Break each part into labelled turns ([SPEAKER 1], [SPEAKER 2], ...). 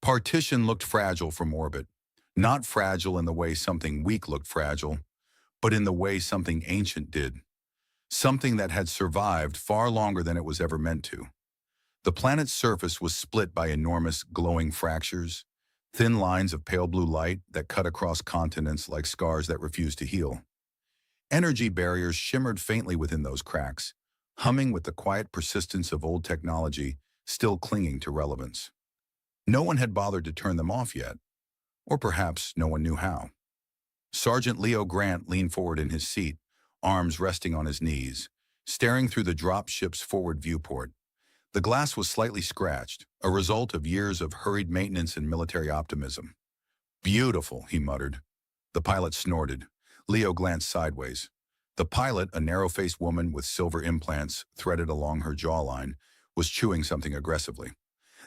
[SPEAKER 1] Partition looked fragile from orbit. Not fragile in the way something weak looked fragile, but in the way something ancient did. Something that had survived far longer than it was ever meant to. The planet's surface was split by enormous glowing fractures, thin lines of pale blue light that cut across continents like scars that refused to heal. Energy barriers shimmered faintly within those cracks, humming with the quiet persistence of old technology still clinging to relevance. No one had bothered to turn them off yet, or perhaps no one knew how. Sergeant Leo Grant leaned forward in his seat, arms resting on his knees, staring through the drop ship's forward viewport. The glass was slightly scratched, a result of years of hurried maintenance and military optimism. "Beautiful," he muttered. The pilot snorted. Leo glanced sideways. The pilot, a narrow-faced woman with silver implants threaded along her jawline, was chewing something aggressively.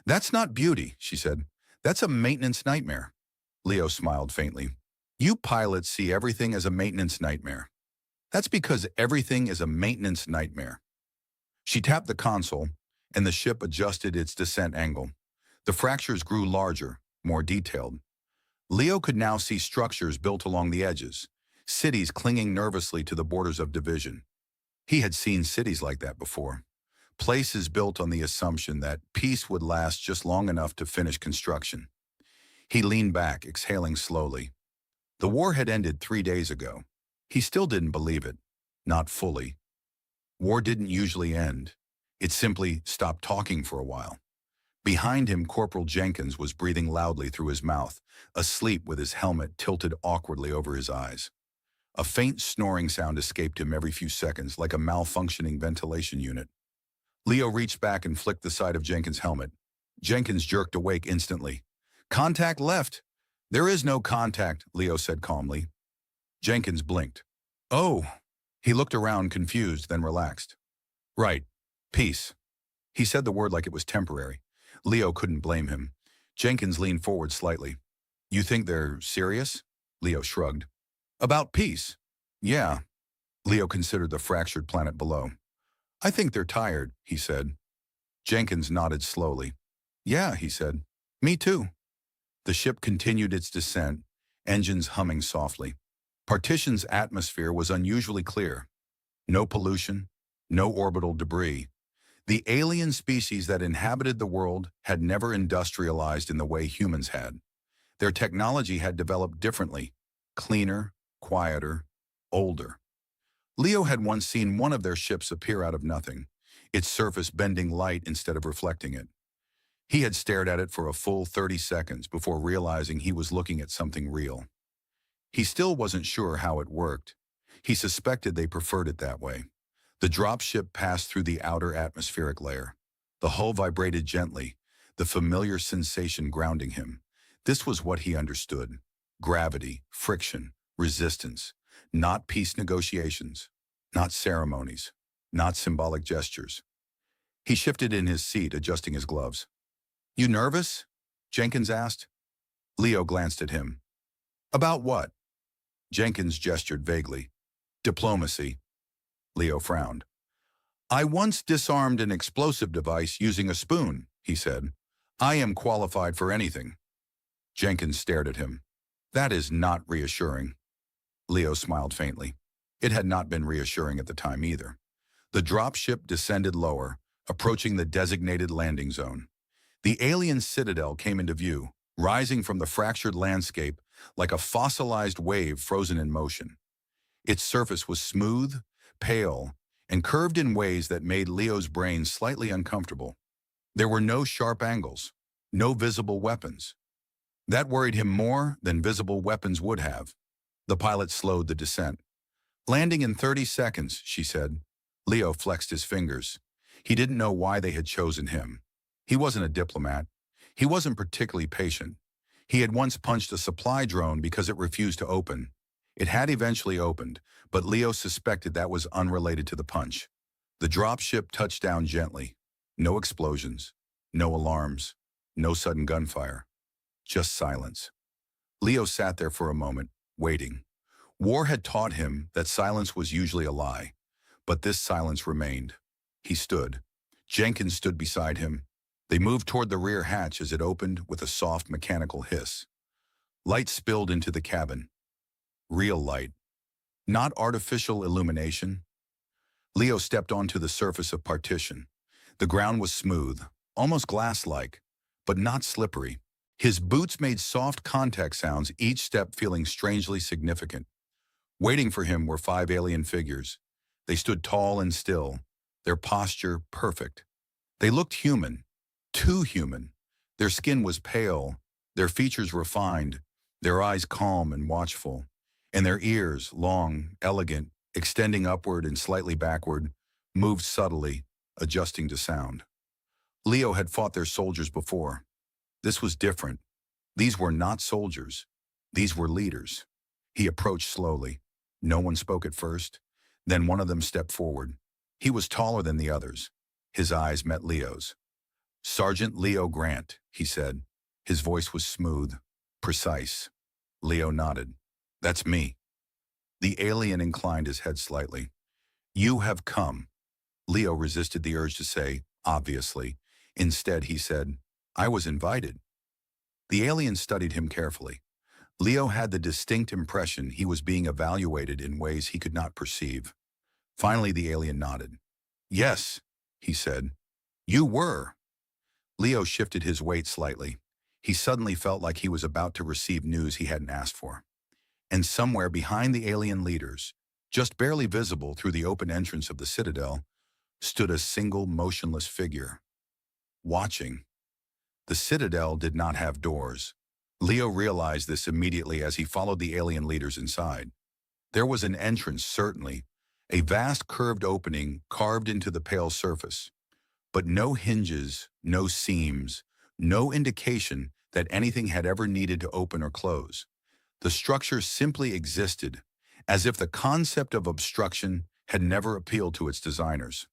[SPEAKER 1] "That's not beauty," she said. "That's a maintenance nightmare." Leo smiled faintly. "You pilots see everything as a maintenance nightmare. That's because everything is a maintenance nightmare." She tapped the console, and the ship adjusted its descent angle. The fractures grew larger, more detailed. Leo could now see structures built along the edges, cities clinging nervously to the borders of division. He had seen cities like that before. Places built on the assumption that peace would last just long enough to finish construction. He leaned back, exhaling slowly. The war had ended 3 days ago. He still didn't believe it. Not fully. War didn't usually end. It simply stopped talking for a while. Behind him, Corporal Jenkins was breathing loudly through his mouth, asleep with his helmet tilted awkwardly over his eyes. A faint snoring sound escaped him every few seconds, like a malfunctioning ventilation unit. Leo reached back and flicked the side of Jenkins' helmet. Jenkins jerked awake instantly. "Contact left." "There is no contact," Leo said calmly. Jenkins blinked. "Oh." He looked around, confused, then relaxed. "Right. Peace." He said the word like it was temporary. Leo couldn't blame him. Jenkins leaned forward slightly. "You think they're serious?" Leo shrugged. "About peace?" "Yeah." Leo considered the fractured planet below. "I think they're tired," he said. Jenkins nodded slowly. "Yeah," he said. "Me too." The ship continued its descent, engines humming softly. Partition's atmosphere was unusually clear. No pollution, no orbital debris. The alien species that inhabited the world had never industrialized in the way humans had. Their technology had developed differently, cleaner, quieter, older. Leo had once seen one of their ships appear out of nothing, its surface bending light instead of reflecting it. He had stared at it for a full 30 seconds before realizing he was looking at something real. He still wasn't sure how it worked. He suspected they preferred it that way. The dropship passed through the outer atmospheric layer. The hull vibrated gently, the familiar sensation grounding him. This was what he understood. Gravity, friction, resistance. Not peace negotiations. Not ceremonies. Not symbolic gestures. He shifted in his seat, adjusting his gloves. "You nervous?" Jenkins asked. Leo glanced at him. "About what?" Jenkins gestured vaguely. "Diplomacy." Leo frowned. "I once disarmed an explosive device using a spoon," he said. "I am qualified for anything." Jenkins stared at him. "That is not reassuring." Leo smiled faintly. It had not been reassuring at the time either. The dropship descended lower, approaching the designated landing zone. The alien citadel came into view, rising from the fractured landscape like a fossilized wave frozen in motion. Its surface was smooth, pale, and curved in ways that made Leo's brain slightly uncomfortable. There were no sharp angles, no visible weapons. That worried him more than visible weapons would have. The pilot slowed the descent. "Landing in 30 seconds, she said. Leo flexed his fingers. He didn't know why they had chosen him. He wasn't a diplomat. He wasn't particularly patient. He had once punched a supply drone because it refused to open. It had eventually opened, but Leo suspected that was unrelated to the punch. The dropship touched down gently. No explosions, no alarms, no sudden gunfire. Just silence. Leo sat there for a moment, waiting. War had taught him that silence was usually a lie, but this silence remained. He stood. Jenkins stood beside him. They moved toward the rear hatch as it opened with a soft mechanical hiss. Light spilled into the cabin. Real light, not artificial illumination. Leo stepped onto the surface of Partition. The ground was smooth, almost glass-like, but not slippery. His boots made soft contact sounds, each step feeling strangely significant. Waiting for him were 5 alien figures. They stood tall and still, their posture perfect. They looked human, too human. Their skin was pale, their features refined, their eyes calm and watchful, and their ears, long, elegant, extending upward and slightly backward, moved subtly, adjusting to sound. Leo had fought their soldiers before. This was different. These were not soldiers. These were leaders. He approached slowly. No one spoke at first. Then one of them stepped forward. He was taller than the others. His eyes met Leo's. "Sergeant Leo Grant," he said. His voice was smooth, precise. Leo nodded. "That's me." The alien inclined his head slightly. "You have come." Leo resisted the urge to say, "obviously." Instead, he said, "I was invited." The alien studied him carefully. Leo had the distinct impression he was being evaluated in ways he could not perceive. Finally, the alien nodded. "Yes," he said. "You were." Leo shifted his weight slightly. He suddenly felt like he was about to receive news he hadn't asked for. And somewhere behind the alien leaders, just barely visible through the open entrance of the citadel, stood a single motionless figure. Watching. The citadel did not have doors. Leo realized this immediately as he followed the alien leaders inside. There was an entrance, certainly, a vast curved opening carved into the pale surface, but no hinges, no seams, no indication that anything had ever needed to open or close. The structure simply existed, as if the concept of obstruction had never appealed to its designers.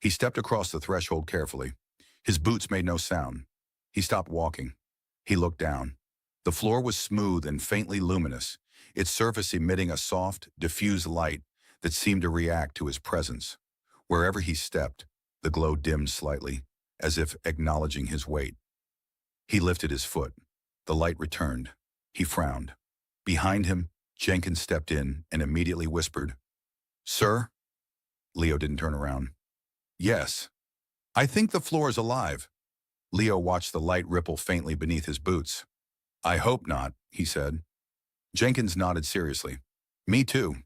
[SPEAKER 1] He stepped across the threshold carefully. His boots made no sound. He stopped walking. He looked down. The floor was smooth and faintly luminous, its surface emitting a soft, diffused light that seemed to react to his presence. Wherever he stepped, the glow dimmed slightly, as if acknowledging his weight. He lifted his foot. The light returned. He frowned. Behind him, Jenkins stepped in and immediately whispered, "Sir?" Leo didn't turn around. "Yes. I think the floor is alive." Leo watched the light ripple faintly beneath his boots. "I hope not," he said. Jenkins nodded seriously. "Me too."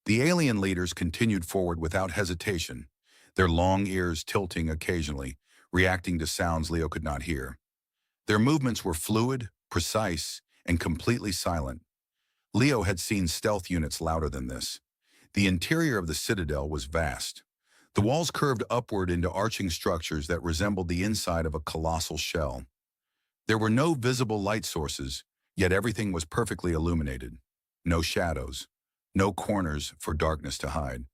[SPEAKER 1] The alien leaders continued forward without hesitation, their long ears tilting occasionally, reacting to sounds Leo could not hear. Their movements were fluid, precise, and completely silent. Leo had seen stealth units louder than this. The interior of the citadel was vast. The walls curved upward into arching structures that resembled the inside of a colossal shell. There were no visible light sources, yet everything was perfectly illuminated. No shadows, no corners for darkness to hide.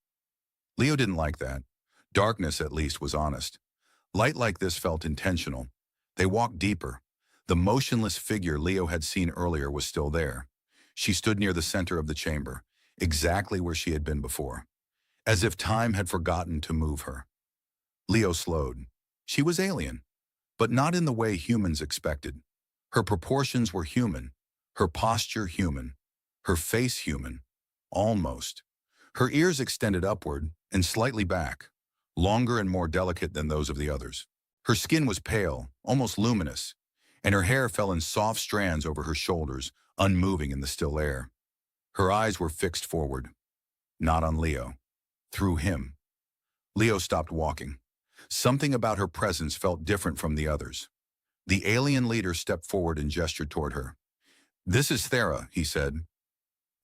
[SPEAKER 1] Leo didn't like that. Darkness, at least, was honest. Light like this felt intentional. They walked deeper. The motionless figure Leo had seen earlier was still there. She stood near the center of the chamber, exactly where she had been before, as if time had forgotten to move her. Leo slowed. She was alien, but not in the way humans expected. Her proportions were human, her posture human, her face human, almost. Her ears extended upward and slightly back, longer and more delicate than those of the others. Her skin was pale, almost luminous, and her hair fell in soft strands over her shoulders, unmoving in the still air. Her eyes were fixed forward, not on Leo, through him. Leo stopped walking. Something about her presence felt different from the others. The alien leader stepped forward and gestured toward her. "This is Thera," he said.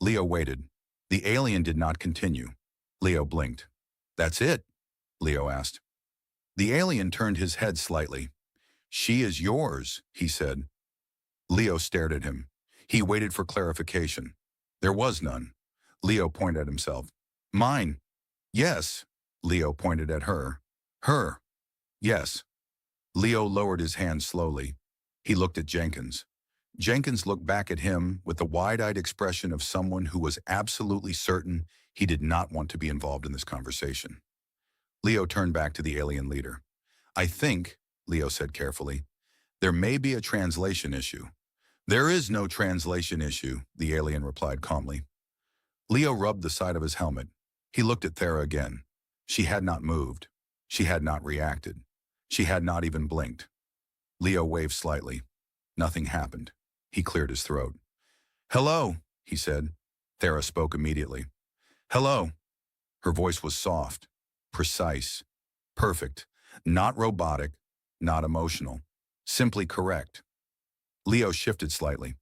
[SPEAKER 1] Leo waited. The alien did not continue. Leo blinked. "That's it?" Leo asked. The alien turned his head slightly. "She is yours," he said. Leo stared at him. He waited for clarification. There was none. Leo pointed at himself. "Mine." "Yes." Leo pointed at her. "Her." "Yes." Leo lowered his hand slowly. He looked at Jenkins. Jenkins looked back at him with the wide-eyed expression of someone who was absolutely certain he did not want to be involved in this conversation. Leo turned back to the alien leader. "I think," Leo said carefully. There may be a translation issue. There is no translation issue, the alien replied calmly. Leo rubbed the side of his helmet. He looked at Thera again. She had not moved. She had not reacted. She had not even blinked. Leo waved slightly. Nothing happened. He cleared his throat. Hello, he said. Thera spoke immediately. Hello. Her voice was soft, precise, perfect, not robotic, not emotional, simply correct. Leo shifted slightly.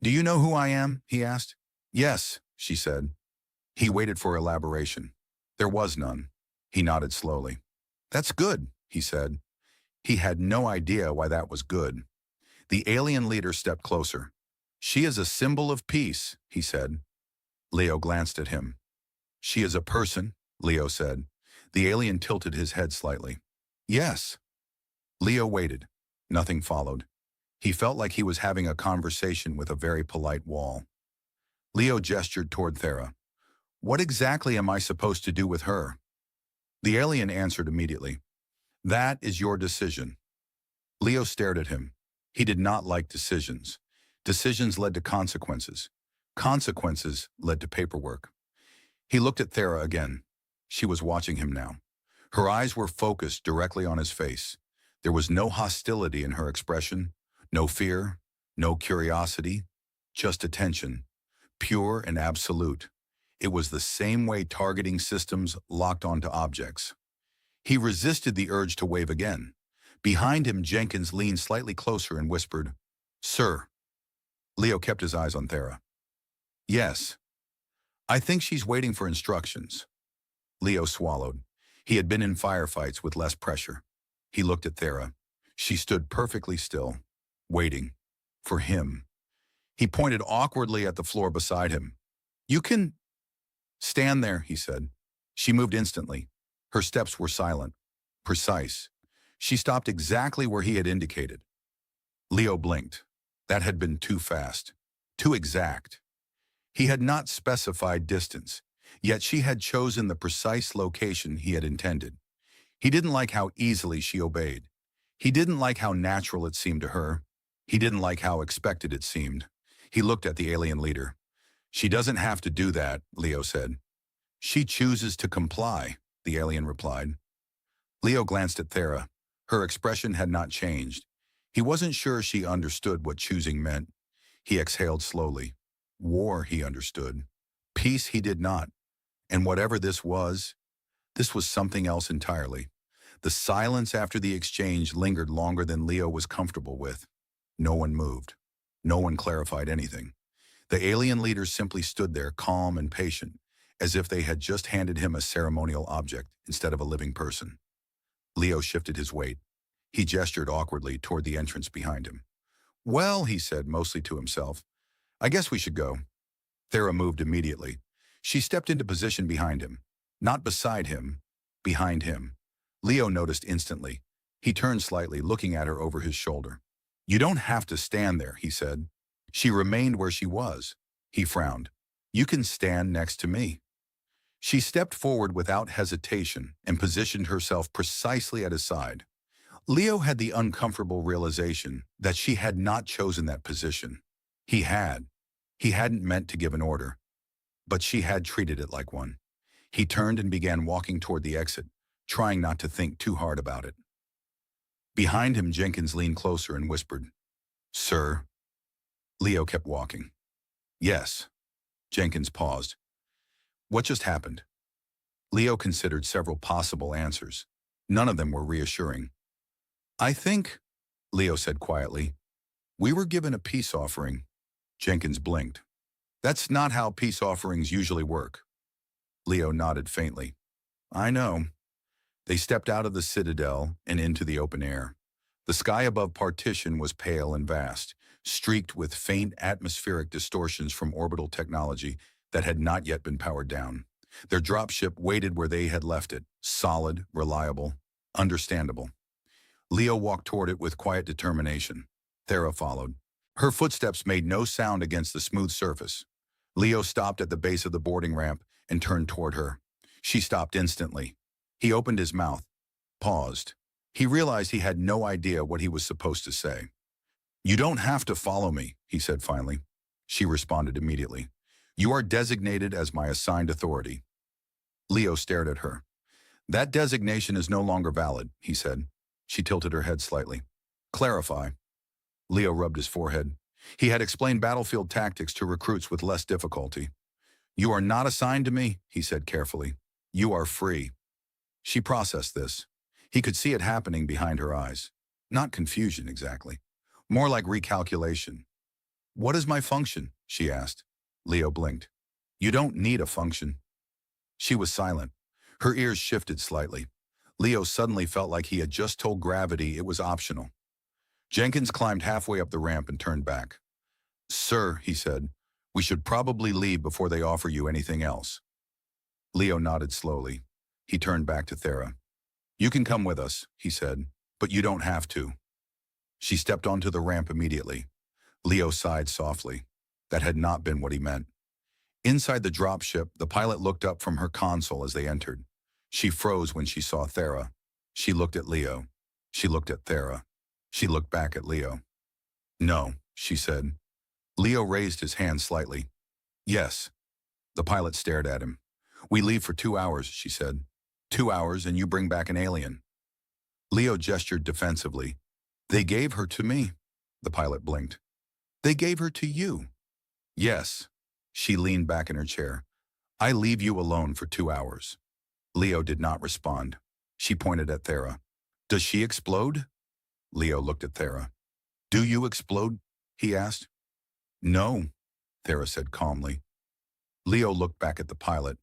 [SPEAKER 1] Do you know who I am? He asked. Yes, she said. He waited for elaboration. There was none. He nodded slowly. That's good, he said. He had no idea why that was good. The alien leader stepped closer. She is a symbol of peace, he said. Leo glanced at him. She is a person, Leo said. The alien tilted his head slightly. Yes. Leo waited. Nothing followed. He felt like he was having a conversation with a very polite wall. Leo gestured toward Thera. What exactly am I supposed to do with her? The alien answered immediately. That is your decision. Leo stared at him. He did not like decisions. Decisions led to consequences. Consequences led to paperwork. He looked at Thera again. She was watching him now. Her eyes were focused directly on his face. There was no hostility in her expression, no fear, no curiosity, just attention, pure and absolute. It was the same way targeting systems locked onto objects. He resisted the urge to wave again. Behind him, Jenkins leaned slightly closer and whispered, Sir. Leo kept his eyes on Thera. Yes. I think she's waiting for instructions. Leo swallowed. He had been in firefights with less pressure. He looked at Thera. She stood perfectly still, waiting. For him. He pointed awkwardly at the floor beside him. You can stand there, he said. She moved instantly. Her steps were silent, precise. She stopped exactly where he had indicated. Leo blinked. That had been too fast, too exact. He had not specified distance, yet she had chosen the precise location he had intended. He didn't like how easily she obeyed. He didn't like how natural it seemed to her. He didn't like how expected it seemed. He looked at the alien leader. She doesn't have to do that, Leo said. She chooses to comply, the alien replied. Leo glanced at Thera. Her expression had not changed. He wasn't sure she understood what choosing meant. He exhaled slowly. War, he understood. Peace, he did not. And whatever this was something else entirely. The silence after the exchange lingered longer than Leo was comfortable with. No one moved. No one clarified anything. The alien leaders simply stood there, calm and patient, as if they had just handed him a ceremonial object instead of a living person. Leo shifted his weight. He gestured awkwardly toward the entrance behind him. Well, he said, mostly to himself, I guess we should go. Thera moved immediately. She stepped into position behind him. Not beside him, behind him. Leo noticed instantly. He turned slightly, looking at her over his shoulder. You don't have to stand there, he said. She remained where she was. He frowned. You can stand next to me. She stepped forward without hesitation and positioned herself precisely at his side. Leo had the uncomfortable realization that she had not chosen that position. He had. He hadn't meant to give an order, but she had treated it like one. He turned and began walking toward the exit, trying not to think too hard about it. Behind him, Jenkins leaned closer and whispered, Sir. Leo kept walking. Yes. Jenkins paused. What just happened? Leo considered several possible answers. None of them were reassuring. I think, Leo said quietly, we were given a peace offering. Jenkins blinked. That's not how peace offerings usually work. Leo nodded faintly. I know. They stepped out of the citadel and into the open air. The sky above Partition was pale and vast, streaked with faint atmospheric distortions from orbital technology that had not yet been powered down. Their dropship waited where they had left it, solid, reliable, understandable. Leo walked toward it with quiet determination. Thera followed. Her footsteps made no sound against the smooth surface. Leo stopped at the base of the boarding ramp and turned toward her. She stopped instantly. He opened his mouth, paused. He realized he had no idea what he was supposed to say. "You don't have to follow me," he said finally. She responded immediately. "You are designated as my assigned authority." Leo stared at her. "That designation is no longer valid," he said. She tilted her head slightly. "Clarify." Leo rubbed his forehead. He had explained battlefield tactics to recruits with less difficulty. "You are not assigned to me," he said carefully. "You are free." She processed this. He could see it happening behind her eyes. Not confusion, exactly. More like recalculation. "What is my function?" she asked. Leo blinked. "You don't need a function." She was silent. Her ears shifted slightly. Leo suddenly felt like he had just told gravity it was optional. Jenkins climbed halfway up the ramp and turned back. "Sir," he said, "we should probably leave before they offer you anything else." Leo nodded slowly. He turned back to Thera. "You can come with us," he said, "but you don't have to." She stepped onto the ramp immediately. Leo sighed softly. That had not been what he meant. Inside the dropship, the pilot looked up from her console as they entered. She froze when she saw Thera. She looked at Leo. She looked at Thera. She looked back at Leo. "No," she said. Leo raised his hand slightly. "Yes." The pilot stared at him. "We leave for 2 hours," she said. 2 hours and you bring back an alien." Leo gestured defensively. "They gave her to me." The pilot blinked. "They gave her to you." "Yes." She leaned back in her chair. "I leave you alone for 2 hours." Leo did not respond. She pointed at Thera. "Does she explode?" Leo looked at Thera. "Do you explode?" he asked. "No," Thera said calmly. Leo looked back at the pilot.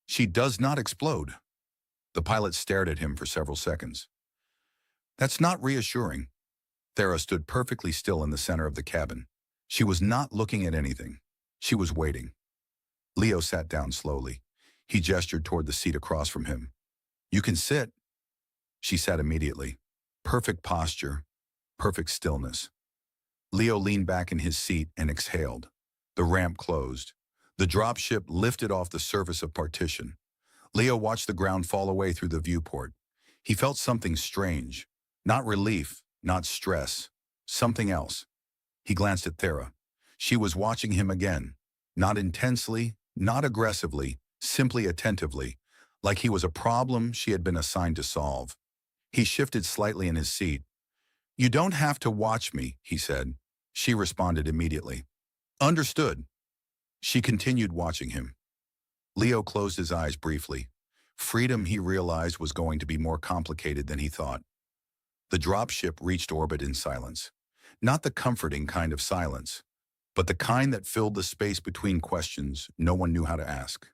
[SPEAKER 1] "She does not explode." The pilot stared at him for several seconds. "That's not reassuring." Thera stood perfectly still in the center of the cabin. She was not looking at anything. She was waiting. Leo sat down slowly. He gestured toward the seat across from him. "You can sit." She sat immediately. Perfect posture, perfect stillness. Leo leaned back in his seat and exhaled. The ramp closed. The dropship lifted off the surface of Partition. Leo watched the ground fall away through the viewport. He felt something strange. Not relief, not stress. Something else. He glanced at Thera. She was watching him again. Not intensely, not aggressively, simply attentively, like he was a problem she had been assigned to solve. He shifted slightly in his seat. "You don't have to watch me," he said. She responded immediately. "Understood." She continued watching him. Leo closed his eyes briefly. Freedom, he realized, was going to be more complicated than he thought. The dropship reached orbit in silence. Not the comforting kind of silence, but the kind that filled the space between questions no one knew how to ask.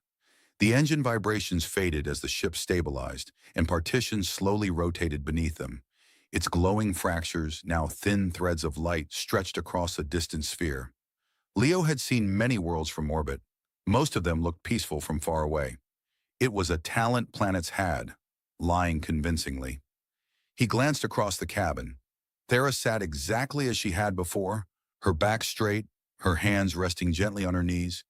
[SPEAKER 1] The engine vibrations faded as the ship stabilized, and Partition slowly rotated beneath them. Its glowing fractures, now thin threads of light, stretched across a distant sphere. Leo had seen many worlds from orbit. Most of them looked peaceful from far away. It was a talent planets had, lying convincingly. He glanced across the cabin. Thera sat exactly as she had before, her back straight, her hands resting gently on her knees,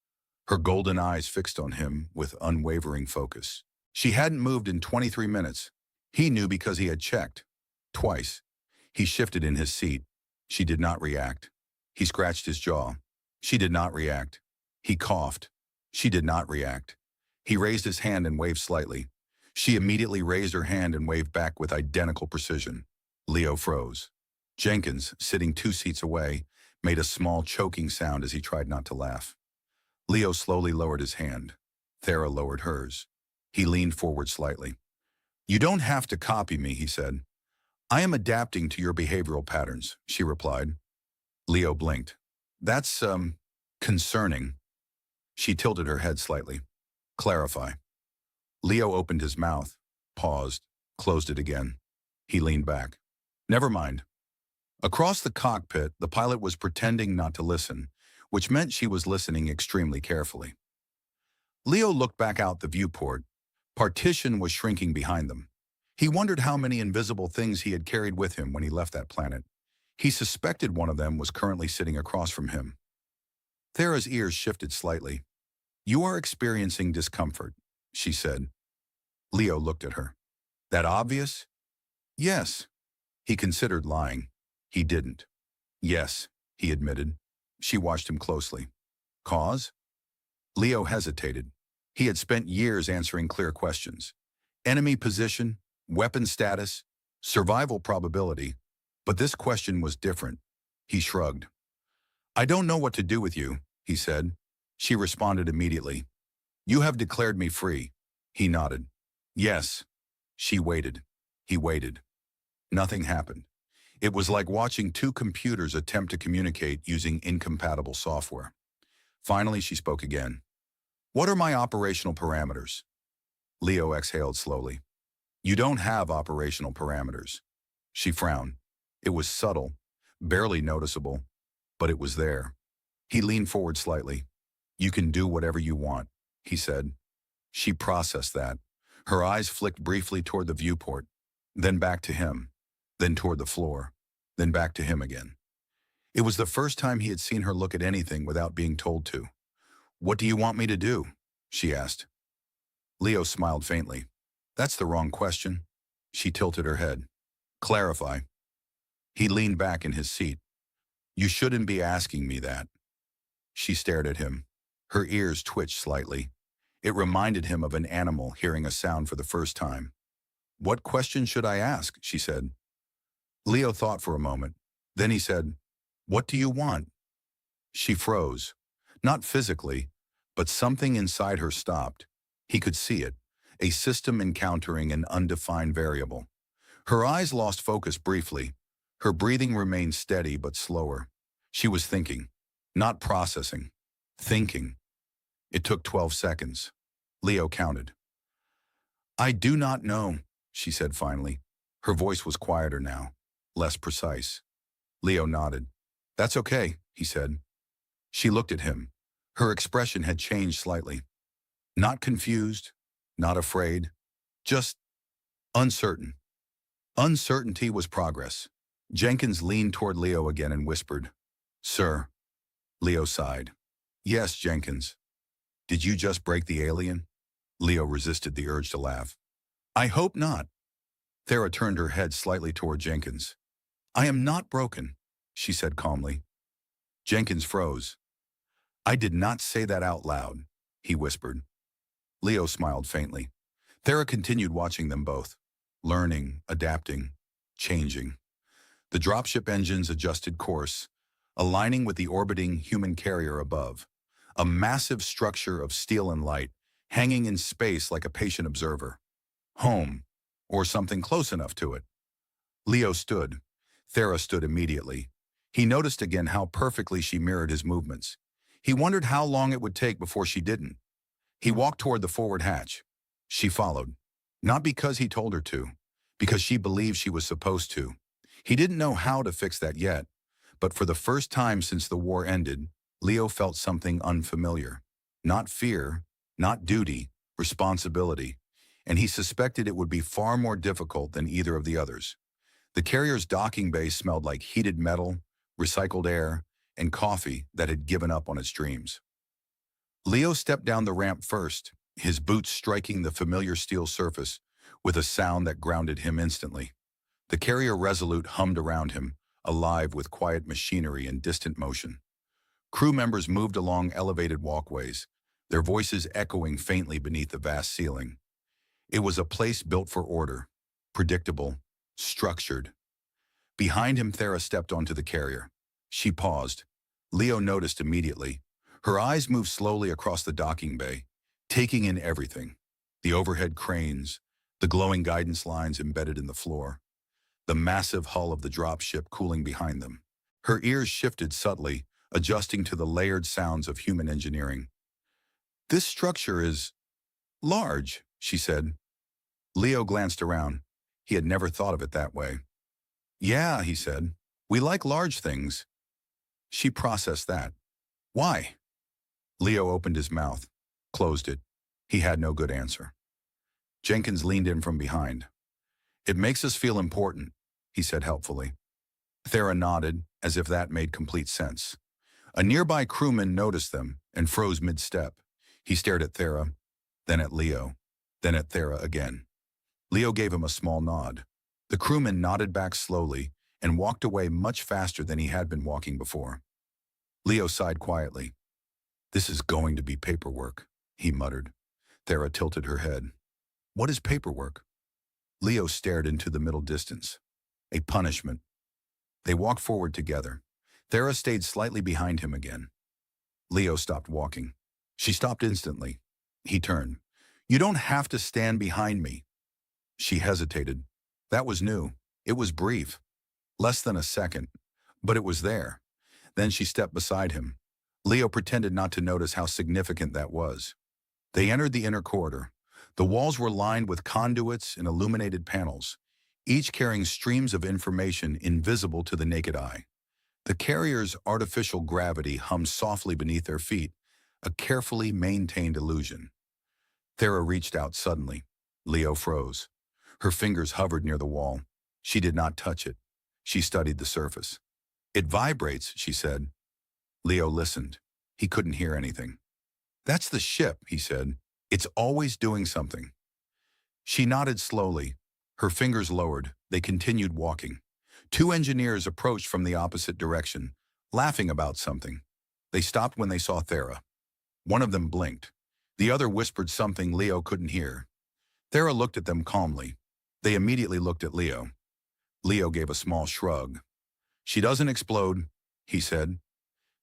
[SPEAKER 1] her golden eyes fixed on him with unwavering focus. She hadn't moved in 23 minutes. He knew because he had checked. Twice. He shifted in his seat. She did not react. He scratched his jaw. She did not react. He coughed. She did not react. He raised his hand and waved slightly. She immediately raised her hand and waved back with identical precision. Leo froze. Jenkins, sitting 2 seats away, made a small choking sound as he tried not to laugh. Leo slowly lowered his hand. Thera lowered hers. He leaned forward slightly. "You don't have to copy me," he said. "I am adapting to your behavioral patterns," she replied. Leo blinked. "That's, concerning." She tilted her head slightly. "Clarify." Leo opened his mouth, paused, closed it again. He leaned back. "Never mind." Across the cockpit, the pilot was pretending not to listen, which meant she was listening extremely carefully. Leo looked back out the viewport. Partition was shrinking behind them. He wondered how many invisible things he had carried with him when he left that planet. He suspected one of them was currently sitting across from him. Thera's ears shifted slightly. "You are experiencing discomfort," she said. Leo looked at her. "That obvious?" "Yes." He considered lying. He didn't. Yes, he admitted. She watched him closely. Cause? Leo hesitated. He had spent years answering clear questions. Enemy position, weapon status, survival probability. But this question was different. He shrugged. I don't know what to do with you, he said. She responded immediately. You have declared me free. He nodded. Yes. She waited. He waited. Nothing happened. It was like watching two computers attempt to communicate using incompatible software. Finally, she spoke again. What are my operational parameters? Leo exhaled slowly. You don't have operational parameters. She frowned. It was subtle, barely noticeable, but it was there. He leaned forward slightly. You can do whatever you want, he said. She processed that. Her eyes flicked briefly toward the viewport, then back to him, then toward the floor, then back to him again. It was the first time he had seen her look at anything without being told to. What do you want me to do? She asked. Leo smiled faintly. That's the wrong question. She tilted her head. Clarify. He leaned back in his seat. You shouldn't be asking me that. She stared at him. Her ears twitched slightly. It reminded him of an animal hearing a sound for the first time. What question should I ask? She said. Leo thought for a moment. Then he said, What do you want? She froze. Not physically, but something inside her stopped. He could see it, a system encountering an undefined variable. Her eyes lost focus briefly. Her breathing remained steady but slower. She was thinking, not processing. Thinking. It took 12 seconds. Leo counted. I do not know, she said finally. Her voice was quieter now, less precise. Leo nodded. That's okay, he said. She looked at him. Her expression had changed slightly. Not confused, not afraid, just uncertain. Uncertainty was progress. Jenkins leaned toward Leo again and whispered, Sir. Leo sighed. Yes, Jenkins. Did you just break the alien? Leo resisted the urge to laugh. I hope not. Thera turned her head slightly toward Jenkins. I am not broken, she said calmly. Jenkins froze. I did not say that out loud, he whispered. Leo smiled faintly. Thera continued watching them both, learning, adapting, changing. The dropship engines adjusted course, aligning with the orbiting human carrier above, a massive structure of steel and light, hanging in space like a patient observer. Home, or something close enough to it. Leo stood. Thera stood immediately. He noticed again how perfectly she mirrored his movements. He wondered how long it would take before she didn't. He walked toward the forward hatch. She followed. Not because he told her to, because she believed she was supposed to. He didn't know how to fix that yet, but for the first time since the war ended, Leo felt something unfamiliar. Not fear, not duty, responsibility, and he suspected it would be far more difficult than either of the others. The carrier's docking bay smelled like heated metal, recycled air, and coffee that had given up on its dreams. Leo stepped down the ramp first, his boots striking the familiar steel surface with a sound that grounded him instantly. The carrier Resolute hummed around him, alive with quiet machinery and distant motion. Crew members moved along elevated walkways, their voices echoing faintly beneath the vast ceiling. It was a place built for order, predictable, structured. Behind him, Thera stepped onto the carrier. She paused. Leo noticed immediately. Her eyes moved slowly across the docking bay, taking in everything. The overhead cranes, the glowing guidance lines embedded in the floor, the massive hull of the dropship cooling behind them. Her ears shifted subtly, adjusting to the layered sounds of human engineering. This structure is large, she said. Leo glanced around. He had never thought of it that way. Yeah, he said. We like large things. She processed that. Why? Leo opened his mouth, closed it. He had no good answer. Jenkins leaned in from behind. It makes us feel important, he said helpfully. Thera nodded, as if that made complete sense. A nearby crewman noticed them and froze mid-step. He stared at Thera, then at Leo, then at Thera again. Leo gave him a small nod. The crewman nodded back slowly and walked away much faster than he had been walking before. Leo sighed quietly. "This is going to be paperwork," he muttered. Thera tilted her head. "What is paperwork?" Leo stared into the middle distance. "A punishment." They walked forward together. Thera stayed slightly behind him again. Leo stopped walking. She stopped instantly. He turned. "You don't have to stand behind me." She hesitated. That was new. It was brief. Less than a second. But it was there. Then she stepped beside him. Leo pretended not to notice how significant that was. They entered the inner corridor. The walls were lined with conduits and illuminated panels, each carrying streams of information invisible to the naked eye. The carrier's artificial gravity hummed softly beneath their feet, a carefully maintained illusion. Thera reached out suddenly. Leo froze. Her fingers hovered near the wall. She did not touch it. She studied the surface. "It vibrates," she said. Leo listened. He couldn't hear anything. "That's the ship," he said. "It's always doing something." She nodded slowly. Her fingers lowered. They continued walking. Two engineers approached from the opposite direction, laughing about something. They stopped when they saw Thera. One of them blinked. The other whispered something Leo couldn't hear. Thera looked at them calmly. They immediately looked at Leo. Leo gave a small shrug. "She doesn't explode," he said.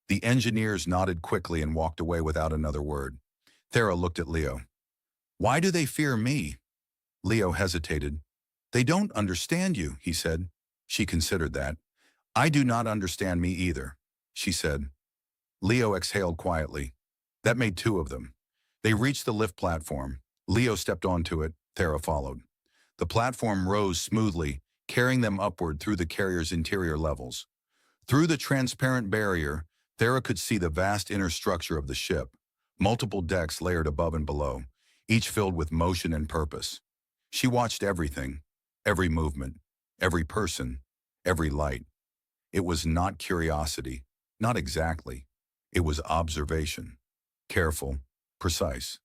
[SPEAKER 1] The engineers nodded quickly and walked away without another word. Thera looked at Leo. "Why do they fear me?" Leo hesitated. "They don't understand you," he said. She considered that. "I do not understand me either," she said. Leo exhaled quietly. That made two of them. They reached the lift platform. Leo stepped onto it. Thera followed. The platform rose smoothly, carrying them upward through the carrier's interior levels. Through the transparent barrier, Thera could see the vast inner structure of the ship, multiple decks layered above and below, each filled with motion and purpose. She watched everything, every movement, every person, every light. It was not curiosity, not exactly. It was observation, careful, precise,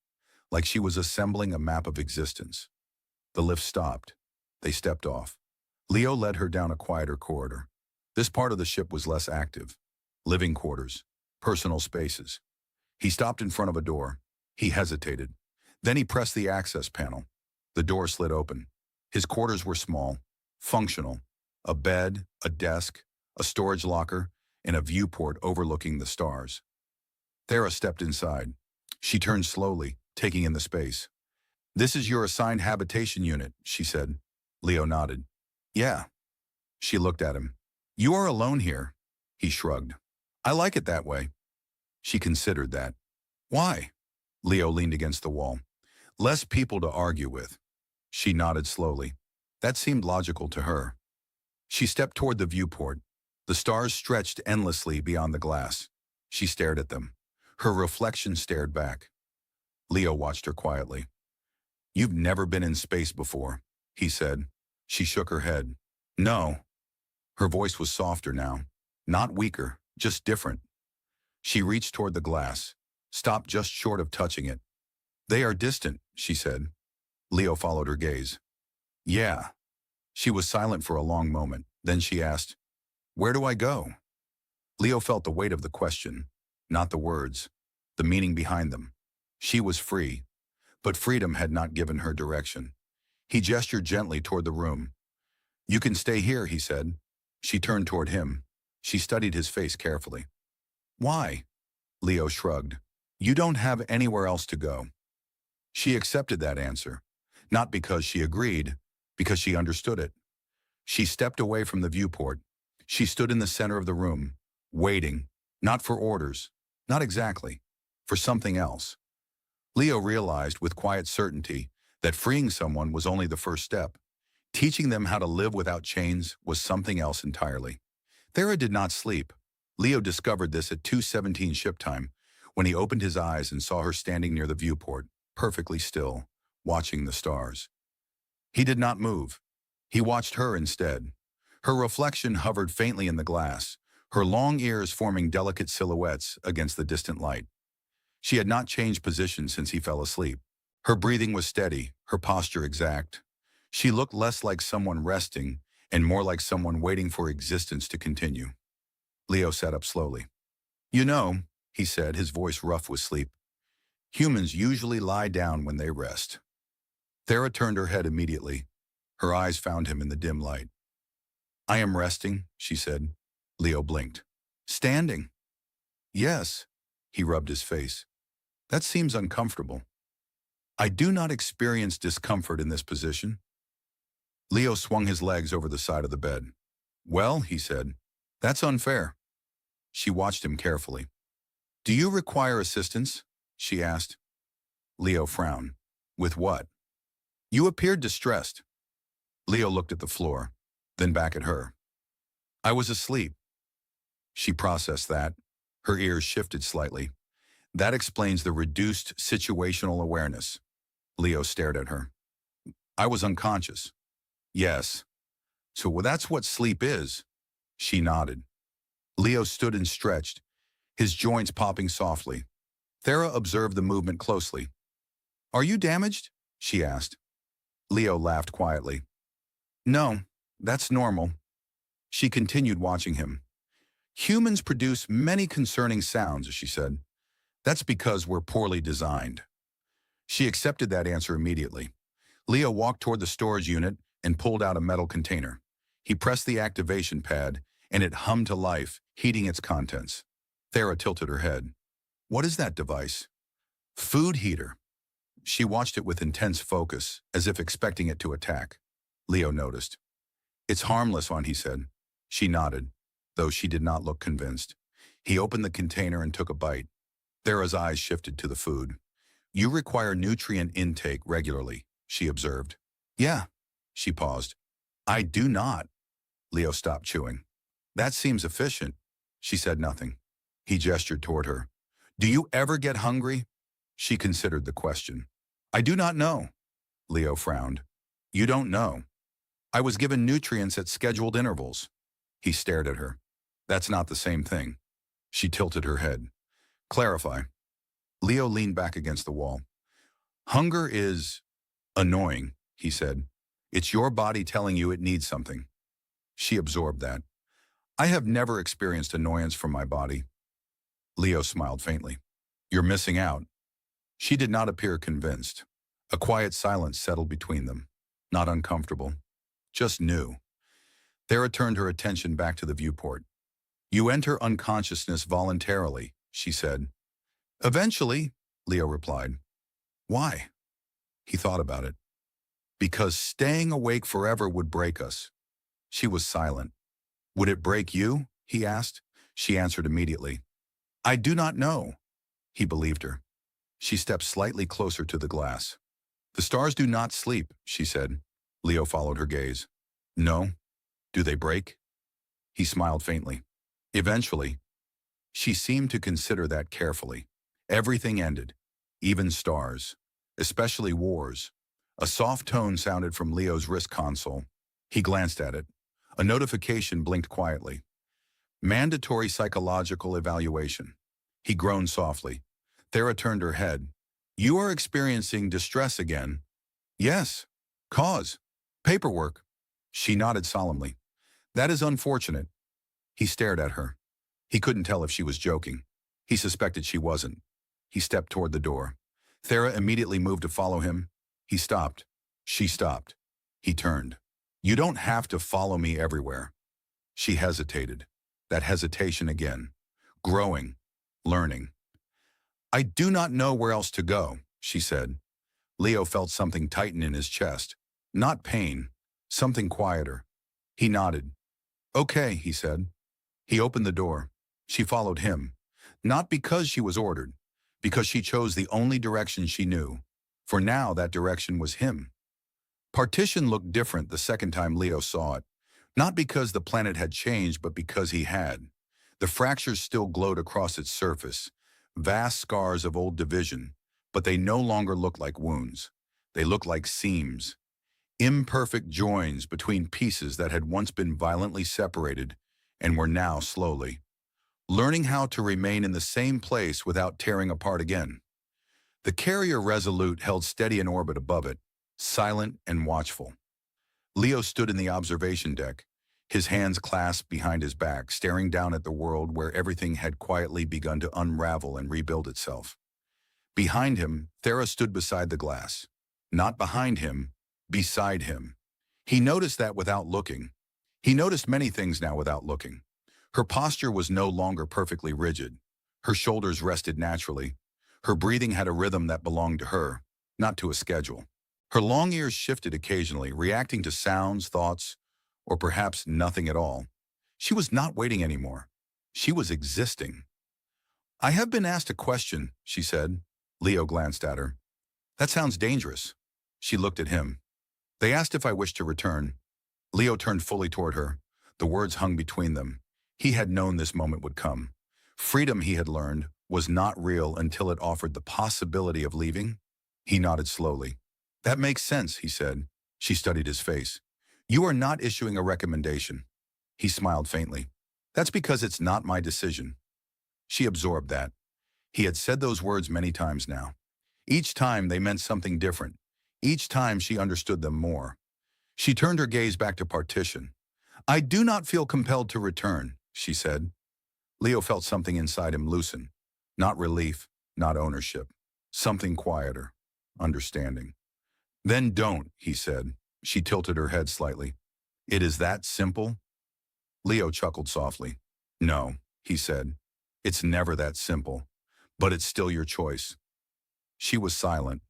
[SPEAKER 1] like she was assembling a map of existence. The lift stopped. They stepped off. Leo led her down a quieter corridor. This part of the ship was less active. Living quarters, personal spaces. He stopped in front of a door. He hesitated. Then he pressed the access panel. The door slid open. His quarters were small, functional. A bed, a desk, a storage locker, and a viewport overlooking the stars. Thera stepped inside. She turned slowly, taking in the space. "This is your assigned habitation unit," she said. Leo nodded. "Yeah." She looked at him. "You are alone here." He shrugged. "I like it that way." She considered that. "Why?" Leo leaned against the wall. "Less people to argue with." She nodded slowly. That seemed logical to her. She stepped toward the viewport. The stars stretched endlessly beyond the glass. She stared at them. Her reflection stared back. Leo watched her quietly. "You've never been in space before," he said. She shook her head. "No." Her voice was softer now. Not weaker, just different. She reached toward the glass, stopped just short of touching it. "They are distant," she said. Leo followed her gaze. "Yeah." She was silent for a long moment. Then she asked, "Where do I go?" Leo felt the weight of the question, not the words, the meaning behind them. She was free, but freedom had not given her direction. He gestured gently toward the room. "You can stay here," he said. She turned toward him. She studied his face carefully. "Why?" Leo shrugged. "You don't have anywhere else to go." She accepted that answer, not because she agreed, because she understood it. She stepped away from the viewport. She stood in the center of the room, waiting, not for orders, not exactly, for something else. Leo realized with quiet certainty that freeing someone was only the first step. Teaching them how to live without chains was something else entirely. Thera did not sleep. Leo discovered this at 2:17 ship time, when he opened his eyes and saw her standing near the viewport, perfectly still, watching the stars. He did not move. He watched her instead. Her reflection hovered faintly in the glass, her long ears forming delicate silhouettes against the distant light. She had not changed position since he fell asleep. Her breathing was steady, her posture exact. She looked less like someone resting and more like someone waiting for existence to continue. Leo sat up slowly. You know, he said, his voice rough with sleep, humans usually lie down when they rest. Thera turned her head immediately. Her eyes found him in the dim light. I am resting, she said. Leo blinked. Standing? Yes. He rubbed his face. That seems uncomfortable. I do not experience discomfort in this position. Leo swung his legs over the side of the bed. Well, he said, that's unfair. She watched him carefully. Do you require assistance? She asked. Leo frowned. With what? You appeared distressed. Leo looked at the floor, then back at her. I was asleep. She processed that. Her ears shifted slightly. That explains the reduced situational awareness. Leo stared at her. I was unconscious. Yes. So that's what sleep is. She nodded. Leo stood and stretched, his joints popping softly. Thera observed the movement closely. Are you damaged? She asked. Leo laughed quietly. No, that's normal. She continued watching him. Humans produce many concerning sounds, she said. That's because we're poorly designed. She accepted that answer immediately. Leo walked toward the storage unit and pulled out a metal container. He pressed the activation pad, and it hummed to life, heating its contents. Thera tilted her head. What is that device? Food heater. She watched it with intense focus, as if expecting it to attack. Leo noticed. It's harmless, he said. She nodded, though she did not look convinced. He opened the container and took a bite. Thera's eyes shifted to the food. You require nutrient intake regularly, she observed. Yeah. She paused. I do not. Leo stopped chewing. That seems efficient. She said nothing. He gestured toward her. Do you ever get hungry? She considered the question. I do not know. Leo frowned. You don't know. I was given nutrients at scheduled intervals. He stared at her. That's not the same thing. She tilted her head. Clarify. Leo leaned back against the wall. Hunger is annoying, he said. It's your body telling you it needs something. She absorbed that. I have never experienced annoyance from my body. Leo smiled faintly. You're missing out. She did not appear convinced. A quiet silence settled between them. Not uncomfortable. Just new. Thera turned her attention back to the viewport. You enter unconsciousness voluntarily, she said. Eventually, Leo replied. Why? He thought about it. Because staying awake forever would break us. She was silent. Would it break you? He asked. She answered immediately. I do not know. He believed her. She stepped slightly closer to the glass. The stars do not sleep, she said. Leo followed her gaze. No. Do they break? He smiled faintly. Eventually. She seemed to consider that carefully. Everything ended, even stars, especially wars. A soft tone sounded from Leo's wrist console. He glanced at it. A notification blinked quietly. Mandatory psychological evaluation. He groaned softly. Thera turned her head. You are experiencing distress again. Yes. Cause. Paperwork. She nodded solemnly. That is unfortunate. He stared at her. He couldn't tell if she was joking. He suspected she wasn't. He stepped toward the door. Thera immediately moved to follow him. He stopped. She stopped. He turned. You don't have to follow me everywhere. She hesitated. That hesitation again. Growing. Learning. I do not know where else to go, she said. Leo felt something tighten in his chest. Not pain. Something quieter. He nodded. Okay, he said. He opened the door. She followed him. Not because she was ordered. Because she chose the only direction she knew. For now, that direction was him. Partition looked different the second time Leo saw it. Not because the planet had changed, but because he had. The fractures still glowed across its surface, vast scars of old division, but they no longer looked like wounds. They looked like seams, imperfect joins between pieces that had once been violently separated and were now slowly learning how to remain in the same place without tearing apart again. The carrier Resolute held steady in orbit above it, silent and watchful. Leo stood in the observation deck, his hands clasped behind his back, staring down at the world where everything had quietly begun to unravel and rebuild itself. Behind him, Thera stood beside the glass. Not behind him, beside him. He noticed that without looking. He noticed many things now without looking. Her posture was no longer perfectly rigid. Her shoulders rested naturally. Her breathing had a rhythm that belonged to her, not to a schedule. Her long ears shifted occasionally, reacting to sounds, thoughts, or perhaps nothing at all. She was not waiting anymore. She was existing. "I have been asked a question," she said. Leo glanced at her. "That sounds dangerous." She looked at him. "They asked if I wished to return." Leo turned fully toward her. The words hung between them. He had known this moment would come. Freedom, he had learned, was not real until it offered the possibility of leaving. He nodded slowly. "That makes sense," he said. She studied his face. "You are not issuing a recommendation." He smiled faintly. "That's because it's not my decision." She absorbed that. He had said those words many times now. Each time they meant something different. Each time she understood them more. She turned her gaze back to Partition. "I do not feel compelled to return," she said. Leo felt something inside him loosen. Not relief, not ownership. Something quieter. Understanding. "Then don't," he said. She tilted her head slightly. "It is that simple?" Leo chuckled softly. "No," he said. "It's never that simple. But it's still your choice." She was silent.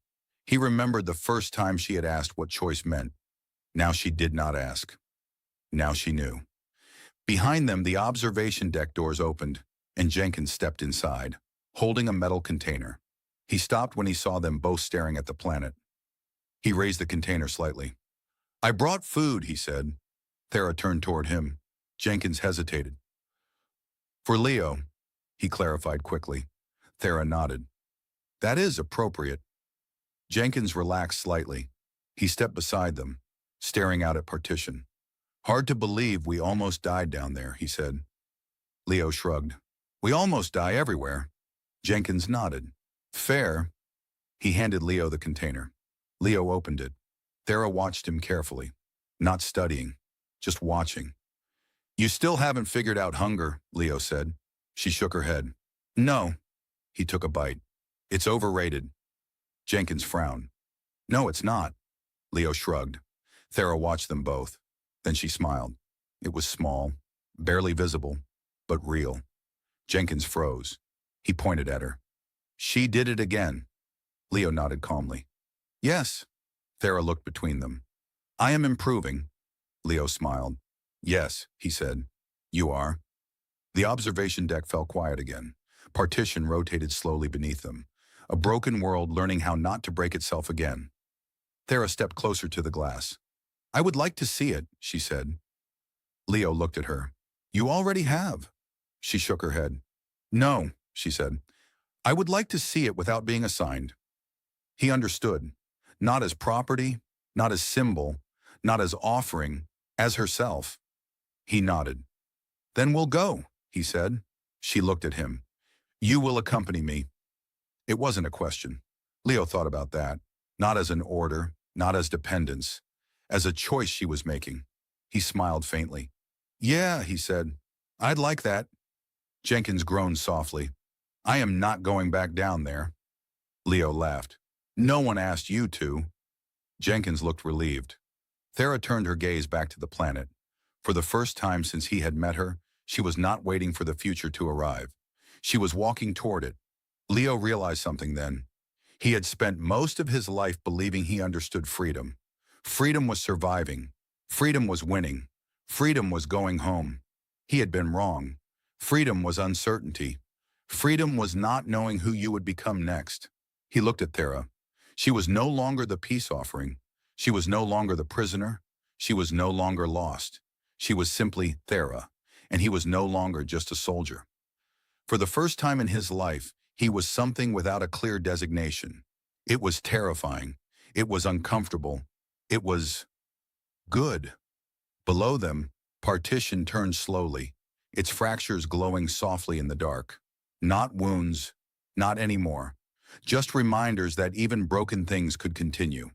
[SPEAKER 1] He remembered the first time she had asked what choice meant. Now she did not ask. Now she knew. Behind them, the observation deck doors opened, and Jenkins stepped inside, holding a metal container. He stopped when he saw them both staring at the planet. He raised the container slightly. "I brought food," he said. Thera turned toward him. Jenkins hesitated. "For Leo," he clarified quickly. Thera nodded. "That is appropriate." Jenkins relaxed slightly. He stepped beside them, staring out at Partition. "Hard to believe we almost died down there," he said. Leo shrugged. "We almost die everywhere." Jenkins nodded. "Fair." He handed Leo the container. Leo opened it. Thera watched him carefully. Not studying, just watching. "You still haven't figured out hunger," Leo said. She shook her head. "No." He took a bite. "It's overrated." Jenkins frowned. "No, it's not." Leo shrugged. Thera watched them both. Then she smiled. It was small, barely visible, but real. Jenkins froze. He pointed at her. "She did it again." Leo nodded calmly. "Yes." Thera looked between them. "I am improving." Leo smiled. "Yes," he said. "You are." The observation deck fell quiet again. Partition rotated slowly beneath them. A broken world learning how not to break itself again. Thera stepped closer to the glass. "I would like to see it," she said. Leo looked at her. "You already have." She shook her head. "No," she said. "I would like to see it without being assigned." He understood. Not as property, not as symbol, not as offering, as herself. He nodded. "Then we'll go," he said. She looked at him. "You will accompany me." It wasn't a question. Leo thought about that. Not as an order, not as dependence, as a choice she was making. He smiled faintly. "Yeah," he said. "I'd like that." Jenkins groaned softly. "I am not going back down there." Leo laughed. "No one asked you to." Jenkins looked relieved. Thera turned her gaze back to the planet. For the first time since he had met her, she was not waiting for the future to arrive. She was walking toward it. Leo realized something then. He had spent most of his life believing he understood freedom. Freedom was surviving. Freedom was winning. Freedom was going home. He had been wrong. Freedom was uncertainty. Freedom was not knowing who you would become next. He looked at Thera. She was no longer the peace offering. She was no longer the prisoner. She was no longer lost. She was simply Thera, and he was no longer just a soldier. For the first time in his life, he was something without a clear designation. It was terrifying. It was uncomfortable. It was good. Below them, Partition turned slowly, its fractures glowing softly in the dark. Not wounds, not anymore. Just reminders that even broken things could continue.